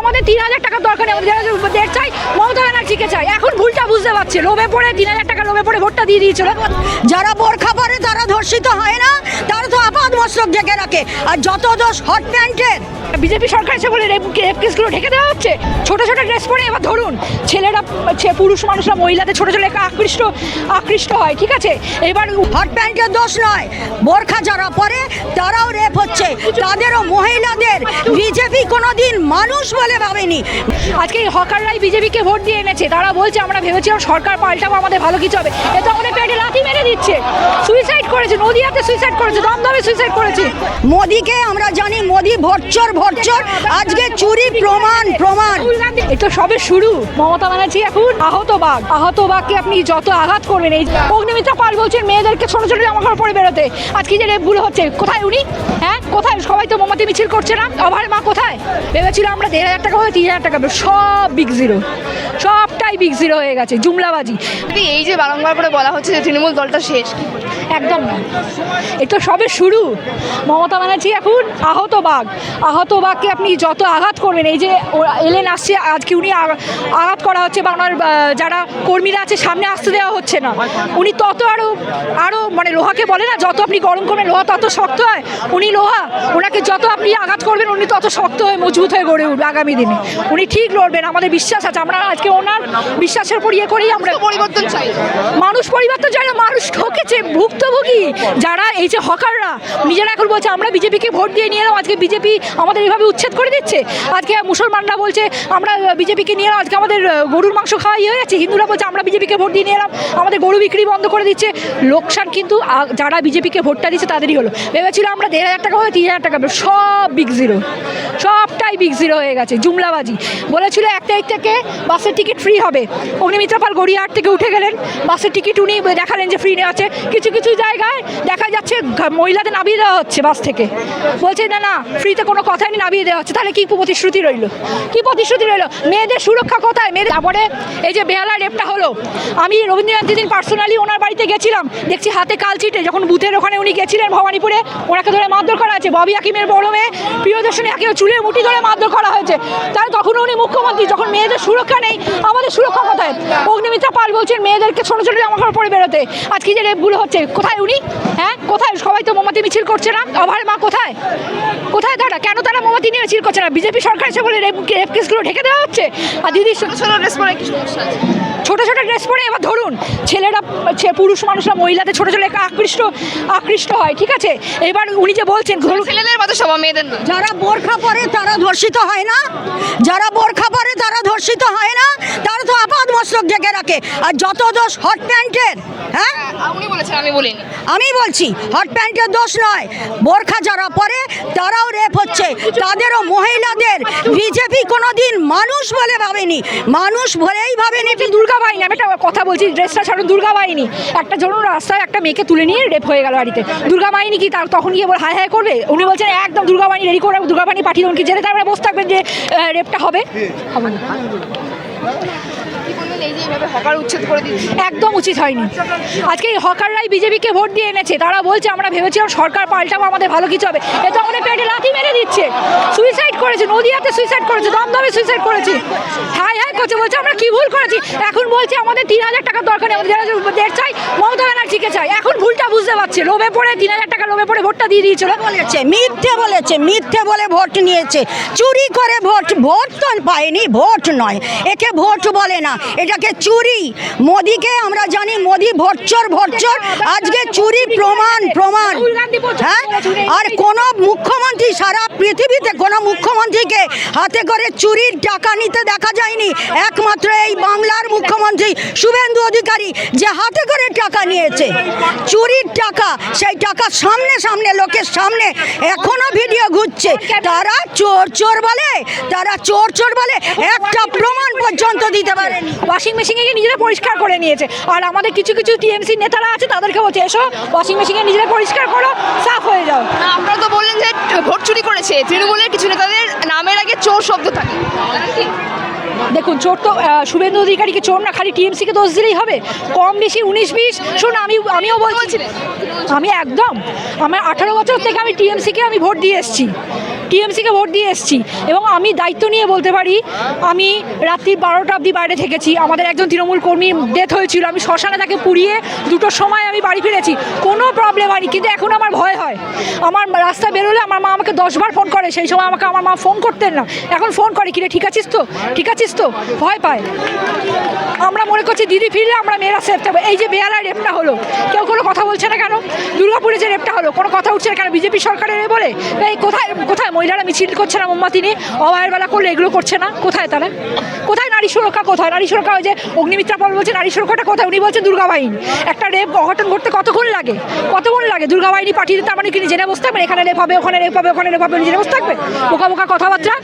আমাদের ৩,০০০ টাকার দরকার নেই, আমাদের দেশ চাই, মমতা ব্যানার্জিকে চাই। এখন ভুলটা বুঝতে পারছে, লোভে পড়ে ৩,০০০ টাকা লোভে পড়ে ভোটটা দিয়ে দিয়েছিল। যারা বোরখা পরে তারা ধর্ষিত হয় না, তারা তো আপাত মস্তক ঢেকে রাখে। আর যত দোষ হট প্যান্টের। বিজেপি সরকার এসে বলে রেপ কেসগুলো ঢেকে দেওয়া হচ্ছে। ছোট ছোট ড্রেস পরে এবার ধরুন ছেলেরা, পুরুষ মানুষরা মহিলাদের ছোট ছোট আকৃষ্ট হয়, ঠিক আছে। এবার হট প্যান্টের দোষ নয়, বোরখা যারা পরে তারাও রেপ হচ্ছে, তাদেরও মহিলাদের বিজেপি কোনোদিন মানুষ বলে ভাবেনি। আজকে এই হকাররাই বিজেপিকে ভোট দিয়ে এনেছে। তারা বলছে আমরা ভেবেছিলাম সরকার পাল্টাবো, আমাদের ভালো কিছু হবে। এ তো আমাদের পেটে লাথি মেরে দিচ্ছে। সুইসাইড করেছে, নদীয়াতে সুইসাইড করেছে, দমদমে সুইসাইড করেছে। মোদিকে আমরা জানি, মোদি ভোটচোর, আজকে চুরি প্রমাণ। এটা সবে শুরু। মমতা ব্যানার্জি এখন আহত বাঘকে আপনি যত আঘাত করবেন। এই অগ্নিমিত্রা পাল বলছেন মেয়েদেরকে ছোট ছোট জামা কাপড় পরে বেরোতে। আজকে যে রেপগুলো হচ্ছে, কোথায় উনি? হ্যাঁ, কোথায়? সবাই তো মোমবাতি মিছিল করছে না? অভয়ের মা কোথায়? ভেবেছিল আমরা ১,৫০০ টাকা হবে, ৩,০০০ টাকা হবে, সব বিগ জিরো, সবটাই বিগ জিরো হয়ে গেছে, জুমলাবাজি। এই যে বারংবার করে বলা হচ্ছে যে তৃণমূল দলটা শেষ, একদম না, এটা সবে শুরু। মমতা ব্যানার্জি এখন আহত বাঘকে আপনি যত আঘাত করবেন, এই যে এলেন আসছে আজকে, উনি আঘাত করা হচ্ছে বা ওনার যারা কর্মীরা আছে সামনে আসতে দেওয়া হচ্ছে না। উনি তত আরও মানে লোহাকে বলে না, যত আপনি গরম করবেন লোহা তত শক্ত হয়। উনি লোহা, ওনাকে যত আপনি আঘাত করবেন উনি তত শক্ত হয়ে মজবুত হয়ে গড়ে উঠবে আগামী দিনে। উনি ঠিক লড়বেন, আমাদের বিশ্বাস আছে। আমরা আজকে ওনার বিশ্বাসের উপর ইয়ে করেই আমরা পরিবর্তন চাই। মানুষ পরিবর্তন চায় না, মানুষ ঠকেছে, ভুক্তভোগী যারা এই যে হকাররা নিজেরা এখন বলছে আমরা বিজেপিকে ভোট দিয়ে নিয়ে এলাম, আজকে বিজেপি আমাদের এইভাবে উচ্ছেদ করে দিচ্ছে। আজকে মুসলমানরা বলছে আমরা বিজেপিকে নিয়ে এলাম, আজকে আমাদের গরুর মাংস খাওয়া হয়ে যাচ্ছে। হিন্দুরা বলছে আমরা বিজেপিকে ভোট দিয়ে নিয়ে এলাম, আমাদের গরু বিক্রি বন্ধ করে দিচ্ছে। লোকসান কিন্তু যারা বিজেপিকে ভোটটা দিচ্ছে তাদেরই হলো। ভেবেছিল আমরা ১,৫০০ টাকা হবে, ৩,০০০ টাকা হবে, সব বিগ জিরো, সবটাই বিগ জিরো হয়ে গেছে, জুমলাবাজি। বলেছিল ১ তারিখ থেকে বাসের টিকিট ফ্রি হবে। অগ্নিমিত্রা পাল গড়িয়াহাট থেকে উঠে গেলেন, বাসের টিকিট উনি দেখালেন যে ফ্রি নেওয়া আছে। কিছু কিছু জায়গায় দেখা যাচ্ছে মহিলাদের নামিয়ে দেওয়া হচ্ছে বাস থেকে, বলছে না না ফ্রিতে কোনো কথাই নেই, নামিয়ে দেওয়া হচ্ছে। তাহলে কি প্রতিশ্রুতি রইল? মেয়েদের সুরক্ষা কোথায়? তারপরে এই যে বেহালা রেপটা হলো, আমি রবীন্দ্রনাথ দিন পার্সোনালি ওনার বাড়িতে গেছিলাম, দেখছি হাতে কালচিটে। যখন বুথের ওখানে উনি গেছিলেন ভবানীপুরে, ওনাকে ধরে মারধর করা আছে। ববি হাকিমের বড় মেয়ে প্রিয়দর্শনী হাকিমের চুলের মুঠি ধরে মারধর করা হয়েছে। তাহলে তখন উনি মুখ্যমন্ত্রী, যখন মেয়েদের সুরক্ষা নেই, আমাদের সুরক্ষা কোথায়? অগ্নিমিত্রা পাল বলছেন মেয়েদেরকে ছোট ছোট জামা কাপড় পরে বেরোতে। আজকে যে রেপগুলো হচ্ছে, কোথায় উনি? হ্যাঁ, কোথায়? সবাই তো মোমবাতি মিছিল করছে না? অভয়ের মা কোথায়? তারা কেন তারা মোমবাতি নিয়ে মিছিল করছে না? বিজেপি সরকার এসে বলে রেপ কেসগুলো ঢেকে দেওয়া হচ্ছে। আর দিদি ছোট ড্রেস পরে কি সমস্যা আছে? ছোট ছোট ড্রেস পরে এবার ধরুন ছেলেরা, পুরুষ মানুষরা মহিলাদের ছোট ছোট আকৃষ্ট হয়, ঠিক আছে। এবার উনি যে বলছেন ছেলেদের মতো সব, মেয়েদের না। যারা বোরখা পরে তারা ধর্ষিত হয় না, তারা তো আপাত মস্তক ঢেকে রাখে। আর যত দোষ হট প্যান্টের। হ্যাঁ, উনি বলেছেন, আমি বলিনি। আমি বলছি হট প্যান্টের দোষ নয়, বোরখা যারা পরে তারাও রেপ হচ্ছে, তাদেরও মহিলাদের বিজেপি কোনোদিন মানুষ বলে ভাবেনি, মানুষ বলেই ভাবেনি। দুর্গা বাহিনী, আমি একটা কথা বলছি, ড্রেসটা ছাড়ুন, দুর্গা বাহিনী। একটা ধরুন রাস্তায় একটা মেয়েকে তুলে নিয়ে রেপ হয়ে গেল বাড়িতে, দুর্গা বাহিনী কি তার তখন গিয়ে হাই হাই করবে? উনি বলছেন একদম দুর্গা বাহিনী রেডি করে, দুর্গা বাহিনী পাঠিয়ে দেবেন কি জেলে, তারপরে বসে থাকবেন যে রেপটা হবে না। একদম উচিত হয়নি। আজকে এই হকাররাই বিজেপিকে ভোট দিয়ে এনেছে। তারা বলছে আমরা ভেবেছিলাম সরকার পাল্টাবো, আমাদের ভালো কিছু হবে। এ তো আমাদের পেটে লাথি মেরে দিচ্ছে। সুইসাইড করেছে, নদীয়াতে সুইসাইড করেছে, দমদমে সুইসাইড করেছে, হাই করছে, বলছে আমরা কি ভুল করেছি। এখন বলছে আমাদের ৩,০০০ টাকার দরকার নেই, আমাদের দেশ চাই, মমতা ব্যানার্জিকে চাই। এখন ভুলটা বুঝতে পারছে, লোভে পড়ে ৩,০০০ টাকা লোভে পড়ে ভোটটা দিয়ে দিয়েছিল। মিথ্যে বলে ভোট নিয়েছে, চুরি করে ভোট তো পায়নি, ভোট নয়, একে ভোট বলে না, এটাকে চুরি। মোদিকে আমরা জানি, মোদি ভোটচোর, আজকে চুরি প্রমাণ। হ্যাঁ, আর কোন মুখ্যমন্ত্রী সারা পৃথিবীতে কোন মুখ্যমন্ত্রীকে হাতে করে চুরির টাকা নিতে দেখা যায়নি। একমাত্র এই বাংলার মুখ্যমন্ত্রী শুভেন্দু অধিকারী যে হাতে করে টাকা নিয়েছে, চুরির টাকা, সেই টাকা সামনে লোকের সামনে এখনো ভিডিও ঘুরছে। তারা চোর বলে একটা প্রমাণ পর্যন্ত দিতে পারেনি। ওয়াশিং মেশিনে গিয়ে নিজেরা পরিষ্কার করে নিয়েছে। আর আমাদের কিছু টিএমসি নেতারা আছে, তাদেরকে বলছে এসো ওয়াশিং মেশিনে নিজেরা পরিষ্কার করো, সাফ হয়ে যাও। আপনারা তো বললেন যে ভোট চুরি করেছে, তৃণমূলের কিছু নেতাদের নামের আগে চোর শব্দ থাকে। দেখুন, চোর তো শুভেন্দু অধিকারীকে চোর না, খালি টিএমসিকে দোষ দিলেই হবে? কম বেশি 19-20, শোন আমিও বলছি, আমি একদম আমার 18 বছর থেকে আমি টিএমসিকে আমি ভোট দিয়ে এসেছি। টিএমসিকে ভোট দিয়ে এসেছি এবং আমি দায়িত্ব নিয়ে বলতে পারি আমি রাত্রি 12টা অবধি বাইরে থেকেছি। আমাদের একজন তৃণমূল কর্মী ডেথ হয়েছিল, আমি শ্মশানে তাকে পুড়িয়ে 2টোর সময় আমি বাড়ি ফিরেছি, কোনো প্রবলেম হয়নি। কিন্তু এখন আমার ভয় হয়, আমার রাস্তা বেরোলে আমার মা আমাকে 10বার ফোন করে, সেই সময় আমাকে আমার মা ফোন করতেন না, এখন ফোন করে কিরে ঠিক আছিস তো, ঠিক আছিস তো, ভয় পায়। আমরা মনে করছি দিদি ফিরলে আমরা মেয়েরা সেফ থাকবো। এই যে বেহালায় রেপটা হলো, কেউ কোনো কথা বলছে না কেন? দুর্গাপুরে যে রেপটা হলো, কোনো কথা উঠছে না কেন? বিজেপি সরকারের এ বলে এই কোথায় কোথায় মহিলারা মিছিল করছে না, মোমবাতি নিয়ে অভয়ের বেলা করলে এগুলো করছে না? কোথায় তারা? কোথায় নারী সুরক্ষা? কোথায় নারী সুরক্ষা? ওই যে অগ্নিমিত্রা পল বলছে নারী সুরক্ষাটা কোথায়, উনি বলছেন দুর্গা বাহিনী। একটা রেপ অঘটন ঘটতে কতক্ষণ লাগে, কতক্ষণ লাগে? দুর্গা বাহিনী পাঠিয়ে দিতে, মানে কি জেনে বসতে থাকবেন এখানে রেপ হবে, ওখানে রেপ হবে, ওখানে রেপ হবে, জেনে বসতে থাকবে? বোকা বোকা কথাবার্তা।